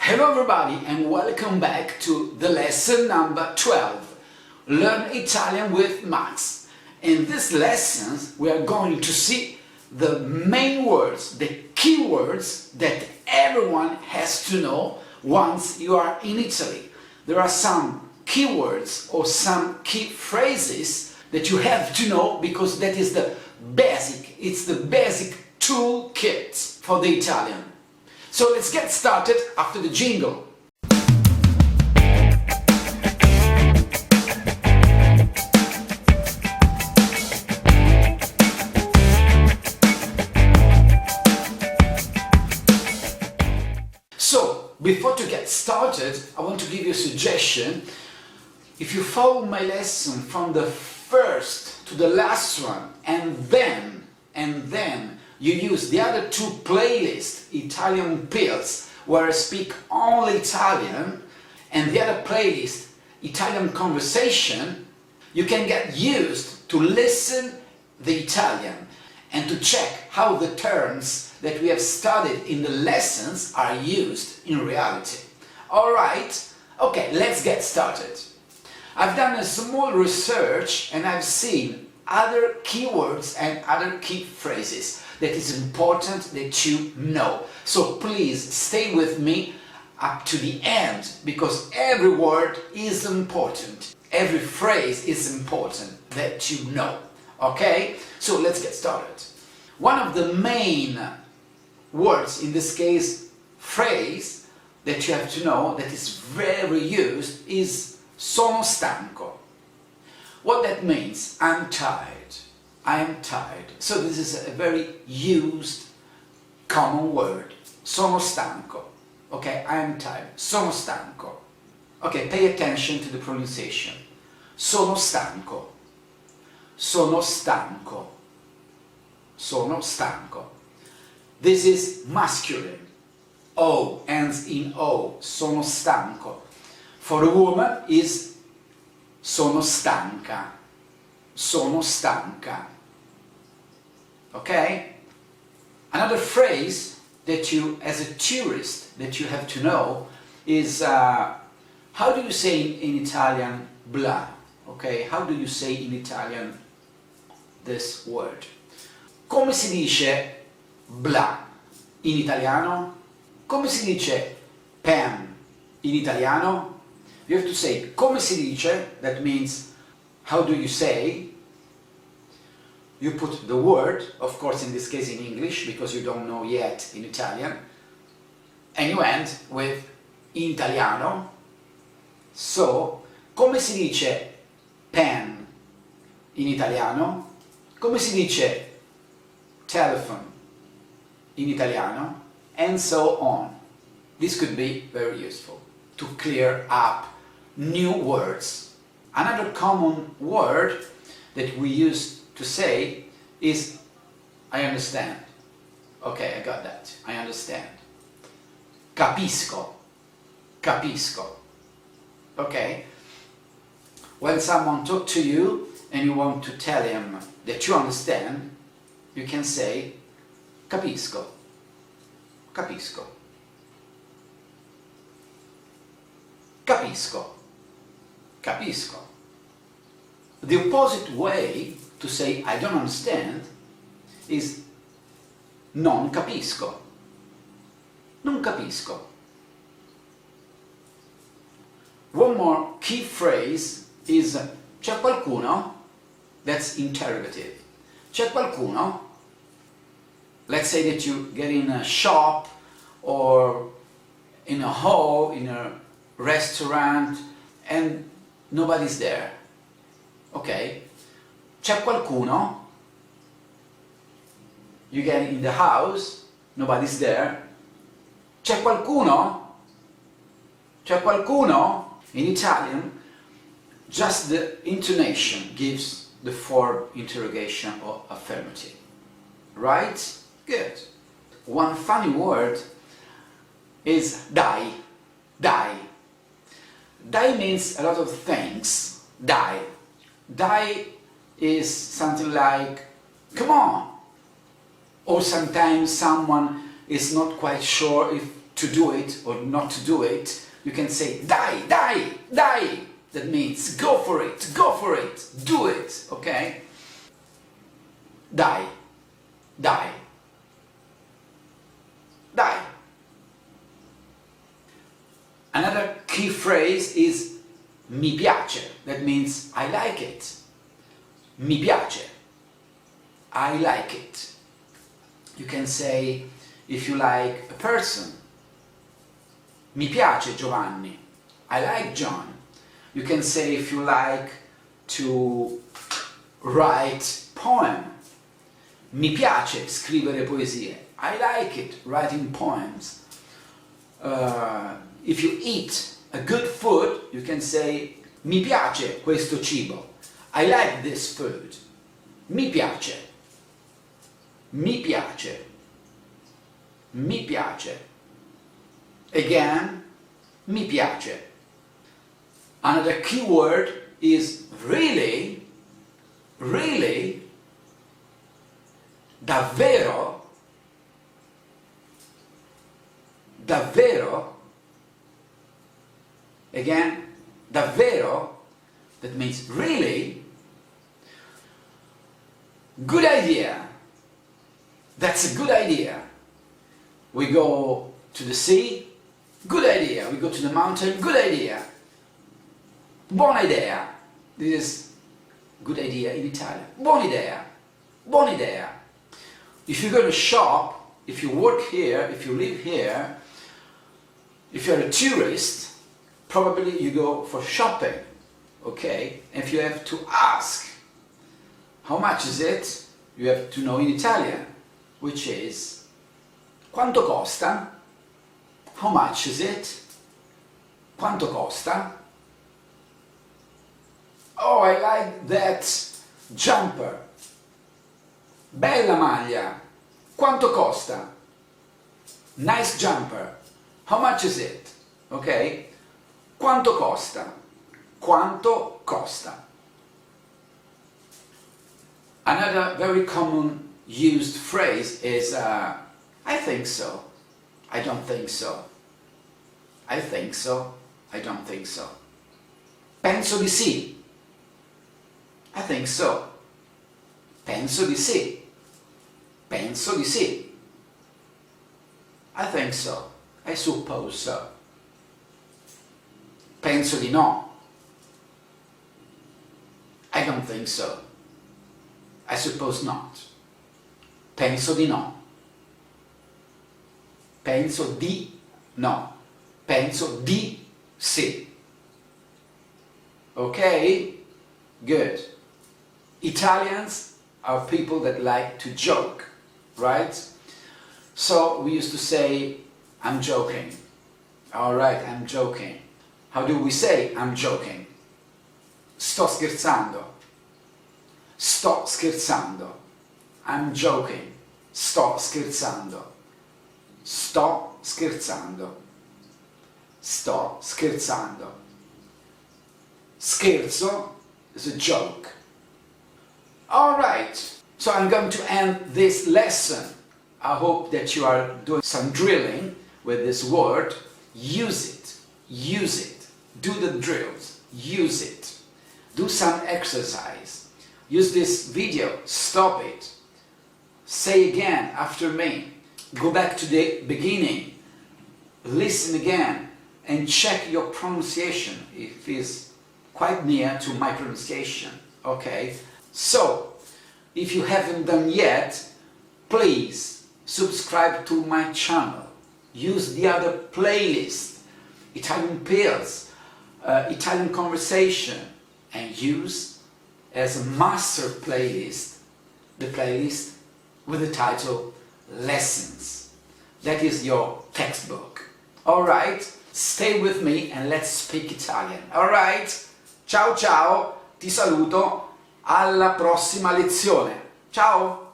Hello everybody and welcome back to the lesson number 12. Learn Italian with Max. In this lesson we are going to see the main words, the key words that everyone has to know once you are in Italy. There are some key words or some key phrases that you have to know because that is the basic, it's the basic toolkit for the Italian. So let's get started after the jingle. So, before to get started, I want to give you a suggestion. If you follow my lesson from the first to the last one and then you use the other two playlists, Italian Pills, where I speak only Italian, and the other playlist, Italian Conversation, you can get used to listen the Italian and to check how the terms that we have studied in the lessons are used in reality. Alright, okay, let's get started. I've done a small research and I've seen other keywords and other key phrases that is important that you know. So please stay with me up to the end because every word is important. Every phrase is important that you know. Okay? So let's get started. One of the main words, in this case phrase, that you have to know that is very used is sono stanco. What that means? I'm tired. I am tired. So this is a very used, common word. Sono stanco. Okay, I am tired. Sono stanco. Okay, pay attention to the pronunciation. Sono stanco. Sono stanco. Sono stanco. This is masculine. O ends in O. Sono stanco. For a woman is sono stanca. Sono stanca. Okay? Another phrase that you, as a tourist, that you have to know is how do you say in Italian blah? Okay? How do you say in Italian this word? Come si dice blah in italiano? Come si dice pen in italiano? You have to say come si dice, that means how do you say? You put the word, of course in this case in English, because you don't know yet in Italian, and you end with in italiano. So, come si dice pen in italiano? Come si dice telephone in italiano? And so on. This could be very useful to clear up new words. Another common word that we use to say is I understand. Okay, I got that. I understand. Capisco. Capisco. Okay? When someone talks to you and you want to tell him that you understand, you can say capisco. Capisco. Capisco. Capisco. The opposite way to say I don't understand is non capisco. Non capisco. One more key phrase is c'è qualcuno? That's interrogative. C'è qualcuno? Let's say that you get in a shop or in a hall, in a restaurant, and nobody's there. Okay? C'è qualcuno? You get in the house, nobody's there. C'è qualcuno? C'è qualcuno? In Italian, just the intonation gives the form interrogation or affirmative. Right? Good. One funny word is dai. Dai. Dai means a lot of things. Dai. Dai is something like, come on. Or sometimes someone is not quite sure if to do it or not to do it, you can say dai, dai, dai. That means go for it, do it, okay? Dai, dai, dai. Another key phrase is mi piace. That means I like it. Mi piace. I like it. You can say, if you like a person, mi piace Giovanni. I like John. You can say if you like to write poem. Mi piace scrivere poesie. I like it, writing poems. If you eat a good food, you can say mi piace questo cibo. I like this food. Mi piace. Mi piace. Mi piace. Again, mi piace. Another key word is really, really, davvero, davvero. Again, davvero, that means really. Good idea. That's a good idea. We go to the sea, good idea. We go to the mountain, good idea. Buona idea. This is good idea in Italian. Buona idea. Buona idea. If you go to shop, if you work here, if you live here, if you're a tourist, probably you go for shopping, okay? If you have to ask, how much is it? You have to know in Italian, which is quanto costa? How much is it? Quanto costa? Oh, I like that jumper. Bella maglia. Quanto costa? Nice jumper. How much is it? Okay? Quanto costa? Quanto costa? Another very common used phrase is I think so. I don't think so. I think so. I don't think so. Penso di sì. I think so. Penso di sì. Penso di sì. I think so. I suppose so. Penso di no. I don't think so. I suppose not. Penso di no. Penso di no. Penso di sì. Okay? Good. Italians are people that like to joke, right? So we used to say, I'm joking. All right, I'm joking. How do we say I'm joking? Sto scherzando. Sto scherzando. I'm joking. Sto scherzando. Sto scherzando. Sto scherzando. Scherzo is a joke. Alright, so I'm going to end this lesson. I hope that you are doing some drilling with this word. Use it. Use it. Do the drills. Use it. Do some exercise. Use this video. Stop it. Say again after me. Go back to the beginning. Listen again and check your pronunciation if it's quite near to my pronunciation. Okay? So, if you haven't done yet, please subscribe to my channel. Use the other playlist, Italian Pills, Italian Conversation, and use as a master playlist the playlist with the title Lessons. That is your textbook. Alright? Stay with me and let's speak Italian. Alright? Ciao ciao, ti saluto, alla prossima lezione. Ciao!